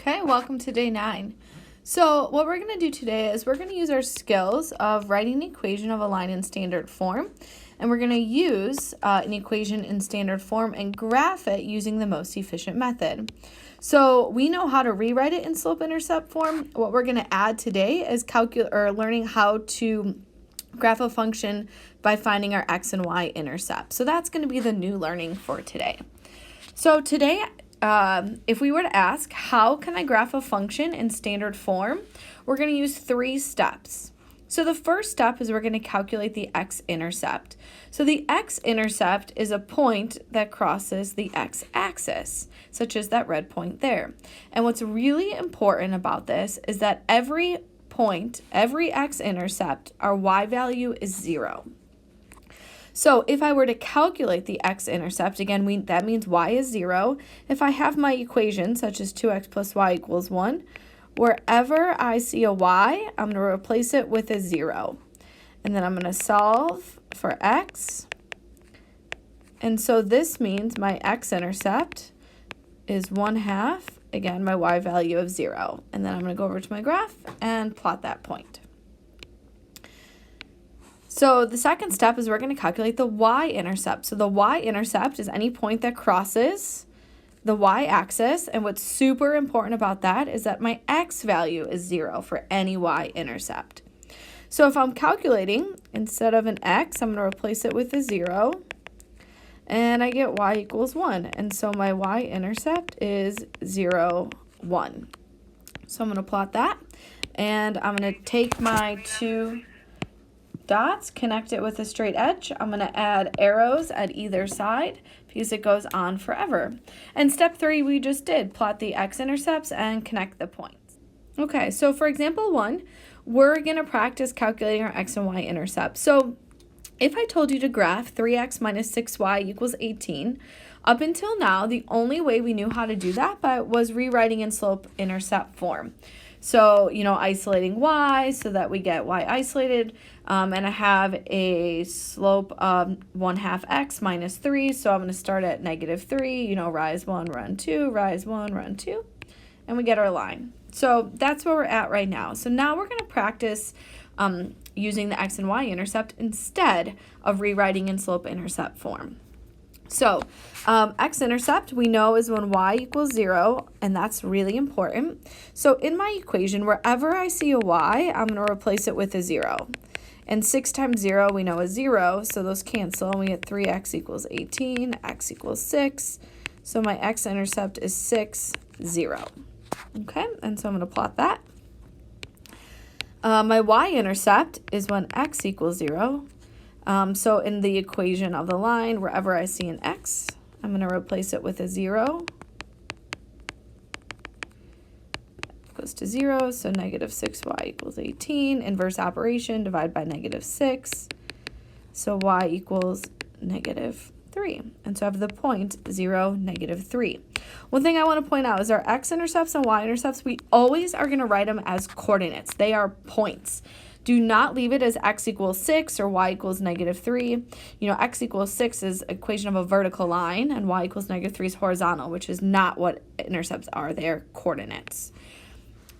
Okay, welcome to day 9. So what we're going to do today is we're going to use our skills of writing an equation of a line in standard form, and we're going to use an equation in standard form and graph it using the most efficient method. So we know how to rewrite it in slope-intercept form. What we're going to add today is learning how to graph a function by finding our x and y intercept. So that's going to be the new learning for today. So today, if we were to ask, how can I graph a function in standard form? We're going to use 3 steps. So the first step is we're going to calculate the x-intercept. So the x-intercept is a point that crosses the x-axis, such as that red point there. And what's really important about this is that every point, every x-intercept, our y value is 0. So if I were to calculate the x-intercept, again, that means y is 0. If I have my equation, such as 2x plus y equals 1, wherever I see a y, I'm going to replace it with a 0. And then I'm going to solve for x. And so this means my x-intercept is 1/2, again, my y value of 0. And then I'm going to go over to my graph and plot that point. So the second step is we're going to calculate the y-intercept. So the y-intercept is any point that crosses the y-axis, and what's super important about that is that my x value is 0 for any y-intercept. So if I'm calculating, instead of an x, I'm going to replace it with a 0, and I get y equals 1. And so my y-intercept is 0, 1. So I'm going to plot that, and I'm going to take my 2 dots, connect it with a straight edge. I'm going to add arrows at either side because it goes on forever. And step 3 we just did, plot the x-intercepts and connect the points. Okay, so for example 1, we're going to practice calculating our x and y intercepts. So if I told you to graph 3x minus 6y equals 18, up until now, the only way we knew how to do that was rewriting in slope-intercept form. So, isolating y so that we get y isolated, and I have a slope of 1/2 x minus 3, so I'm going to start at -3, rise 1, run 2, rise 1, run 2, and we get our line. So that's where we're at right now. So now we're going to practice using the x and y intercept instead of rewriting in slope-intercept form. So x-intercept we know is when y equals 0, and that's really important. So in my equation, wherever I see a y, I'm going to replace it with a 0. And 6 times 0 we know is 0, so those cancel, and we get 3x equals 18, x equals 6. So my x-intercept is 6, 0. Okay, and so I'm going to plot that. My y-intercept is when x equals 0. So in the equation of the line, wherever I see an x, I'm going to replace it with a 0. Goes to 0, so -6y equals 18. Inverse operation, divide by -6. So y equals -3. And so I have the point 0, -3. One thing I want to point out is our x-intercepts and y-intercepts, we always are going to write them as coordinates. They are points. Do not leave it as x equals 6 or y equals -3. X equals 6 is equation of a vertical line, and y equals -3 is horizontal, which is not what intercepts are. They are coordinates.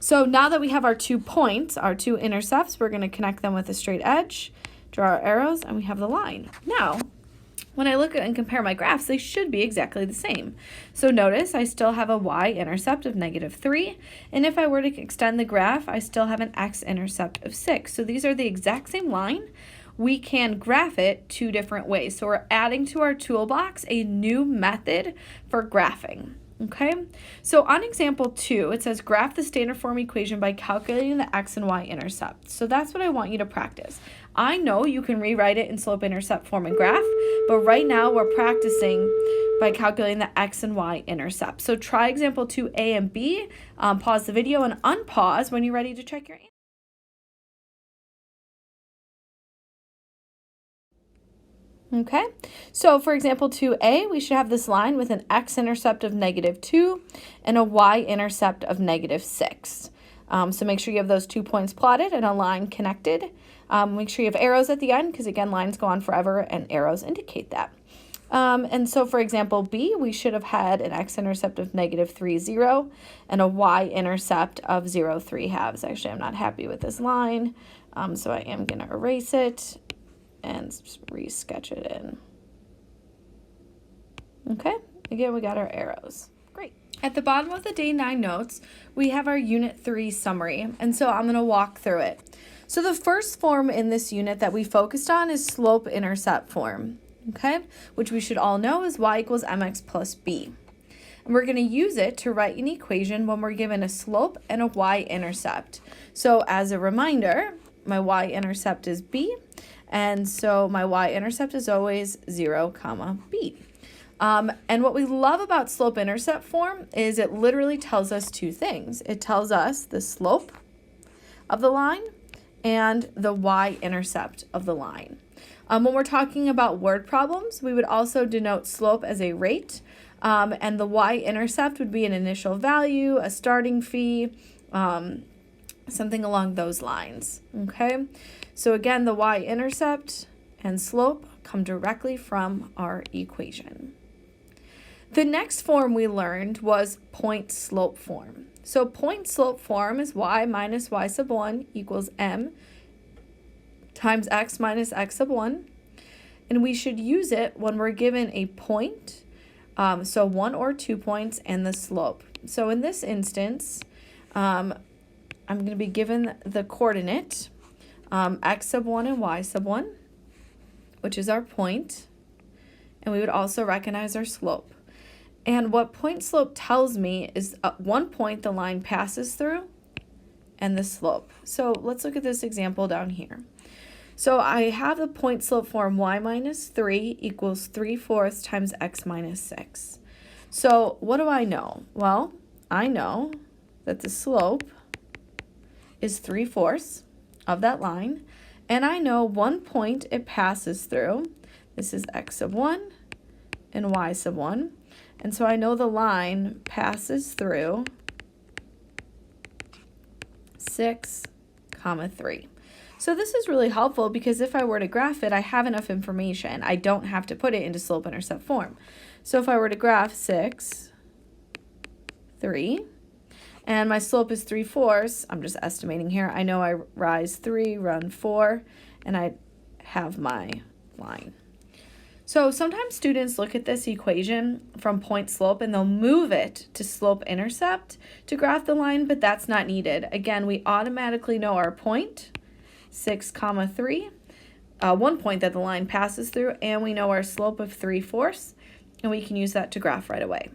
So now that we have our 2 points, our 2 intercepts, we're going to connect them with a straight edge, draw our arrows, and we have the line. Now, when I look at and compare my graphs, they should be exactly the same. So notice I still have a y-intercept of -3, and if I were to extend the graph, I still have an x-intercept of 6. So these are the exact same line. We can graph it 2 different ways. So we're adding to our toolbox a new method for graphing. Okay, so on example 2, it says graph the standard form equation by calculating the x and y intercept. So that's what I want you to practice. I know you can rewrite it in slope-intercept form and graph, but right now we're practicing by calculating the x and y intercept. So try example 2A and B, pause the video and unpause when you're ready to check your answer. Okay, so for example 2A, we should have this line with an x-intercept of -2 and a y-intercept of -6. So make sure you have those 2 points plotted and a line connected. Make sure you have arrows at the end because, again, lines go on forever and arrows indicate that. And so, for example, B, we should have had an x-intercept of negative 3, 0, and a y-intercept of 0, 3 halves. Actually, I'm not happy with this line, so I am going to erase it and re-sketch it in. Okay, again, we got our arrows. Great. At the bottom of the Day 9 notes, we have our Unit 3 summary, and so I'm going to walk through it. So the first form in this unit that we focused on is slope-intercept form. Okay, which we should all know is y equals mx plus b. And we're going to use it to write an equation when we're given a slope and a y-intercept. So as a reminder, my y-intercept is b, and so my y-intercept is always 0, comma, b. And what we love about slope-intercept form is it literally tells us two things. It tells us the slope of the line and the y-intercept of the line. When we're talking about word problems, we would also denote slope as a rate, and the y-intercept would be an initial value, a starting fee, something along those lines, okay? So again, the y-intercept and slope come directly from our equation. The next form we learned was point-slope form. So point-slope form is y minus y sub 1 equals m times x minus x sub 1, and we should use it when we're given a point, so 1 or 2 points, and the slope. So in this instance, I'm going to be given the coordinate x sub 1 and y sub 1, which is our point, and we would also recognize our slope. And what point slope tells me is at one point the line passes through and the slope. So let's look at this example down here. So I have the point slope form y minus 3 equals 3/4 times x minus 6. So what do I know? Well, I know that the slope is 3/4 of that line, and I know one point it passes through. This is x sub 1 and y sub 1. And so I know the line passes through 6, comma 3. So this is really helpful because if I were to graph it, I have enough information. I don't have to put it into slope-intercept form. So if I were to graph 6, 3, and my slope is 3/4, I'm just estimating here. I know I rise 3, run 4, and I have my line. So sometimes students look at this equation from point slope and they'll move it to slope intercept to graph the line, but that's not needed. Again, we automatically know our point, 6, comma 3, one point that the line passes through, and we know our slope of 3/4, and we can use that to graph right away.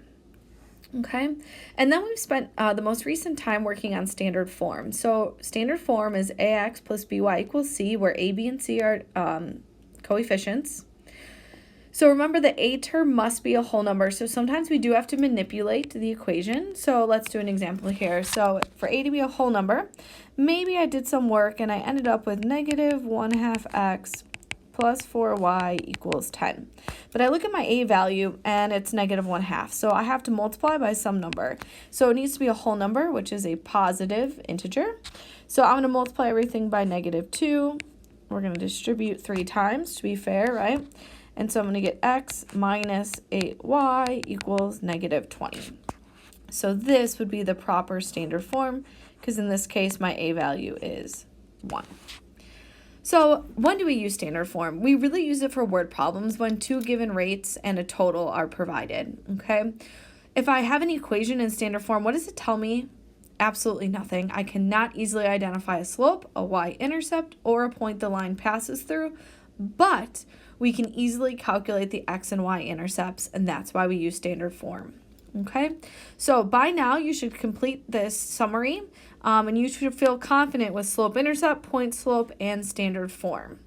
Okay, and then we've spent the most recent time working on standard form. So standard form is ax plus by equals c, where a, b, and c are coefficients. So remember the a term must be a whole number, so sometimes we do have to manipulate the equation. So let's do an example here. So for a to be a whole number, maybe I did some work and I ended up with negative 1/2 x plus 4y equals 10. But I look at my a value and it's negative 1/2, so I have to multiply by some number. So it needs to be a whole number, which is a positive integer. So I'm going to multiply everything by negative 2. We're going to distribute 3 times to be fair, right? And so I'm going to get x minus 8y equals negative 20. So this would be the proper standard form, because in this case, my a value is 1. So when do we use standard form? We really use it for word problems when two given rates and a total are provided, okay? If I have an equation in standard form, what does it tell me? Absolutely nothing. I cannot easily identify a slope, a y-intercept, or a point the line passes through, but we can easily calculate the x and y intercepts, and that's why we use standard form. Okay, so by now you should complete this summary, and you should feel confident with slope intercept, point slope, and standard form.